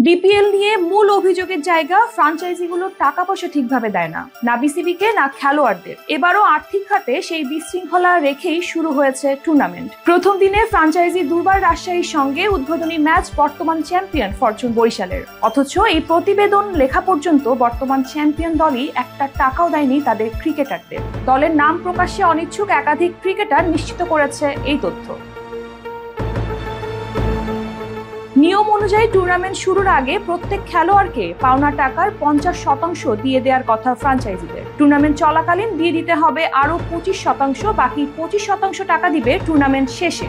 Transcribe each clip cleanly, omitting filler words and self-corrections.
BPL নিয়ে মূল অভিযোগের জায়গা ফ্রাঞ্চাইজিগুলো টাকা পয়সা ঠিকভাবে দেয় না বিসিবিকে না খেলোয়াড়দের। এবারও আর্থিক খাতে সেই বিশৃঙ্খলা রেখেই শুরু হয়েছে টুর্নামেন্ট। প্রথম দিনে ফ্রাঞ্চাইজি দুর্বার রাজশাহীর সঙ্গে উদ্বোধনী ম্যাচ বর্তমান চ্যাম্পিয়ন ফরচুন বরিশালের। অথচ এই প্রতিবেদন লেখা পর্যন্ত বর্তমান চ্যাম্পিয়ন দলই একটা টাকাও দেয়নি তাদের ক্রিকেটারদের। দলের নাম প্রকাশে অনিচ্ছুক একাধিক ক্রিকেটার নিশ্চিত করেছে এই তথ্য। নিয়ম অনুযায়ী টুর্নামেন্ট শুরুর আগে প্রত্যেক খেলোয়াড়কে পাওনা টাকার 50% দিয়ে দেওয়ার কথা ফ্রাঞ্চাইজিদের। টুর্নামেন্ট চলাকালীন দিয়ে দিতে হবে আরো 25%, বাকি 25% টাকা দিবে টুর্নামেন্ট শেষে।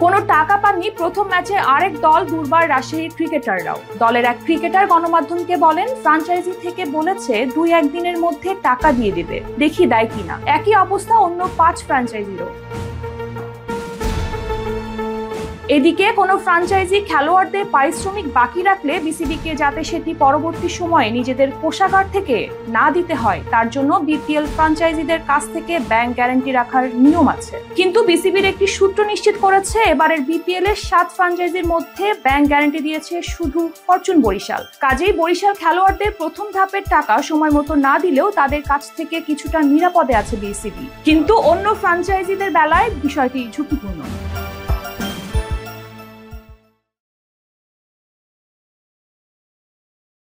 কোনো টাকা পাননি প্রথম ম্যাচে আরেক দল দুর্বার রাজশাহীর ক্রিকেটাররাও। দলের এক ক্রিকেটার গণমাধ্যমকে বলেন, ফ্রাঞ্চাইজি থেকে বলেছে 2-1 দিনের মধ্যে টাকা দিয়ে দেবে, দেখি দেয় কিনা। একই অবস্থা অন্য 5 ফ্রাঞ্চাইজিরও। এদিকে কোনো ফ্রাঞ্চাইজি খেলোয়াড়দের পারিশ্রমিক বাকি রাখলে বিসিবিকে যাতে সেটি পরবর্তী সময়ে নিজেদের কোষাগার থেকে না দিতে হয় তার জন্য বিপিএল ফ্রাঞ্চাইজিদের কাছ থেকে ব্যাংক গ্যারান্টি রাখার নিয়ম আছে। কিন্তু বিসিবির একটি সূত্র নিশ্চিত করেছে, এবারের বিপিএল এর 7 ফ্রাঞ্চাইজির মধ্যে ব্যাংক গ্যারান্টি দিয়েছে শুধু ফরচুন বরিশাল। কাজেই বরিশাল খেলোয়াড়দের প্রথম ধাপের টাকা সময় মতো না দিলেও তাদের কাছ থেকে কিছুটা নিরাপদে আছে বিসিবি। কিন্তু অন্য ফ্রাঞ্চাইজিদের বেলায় বিষয়টি ঝুঁকিপূর্ণ।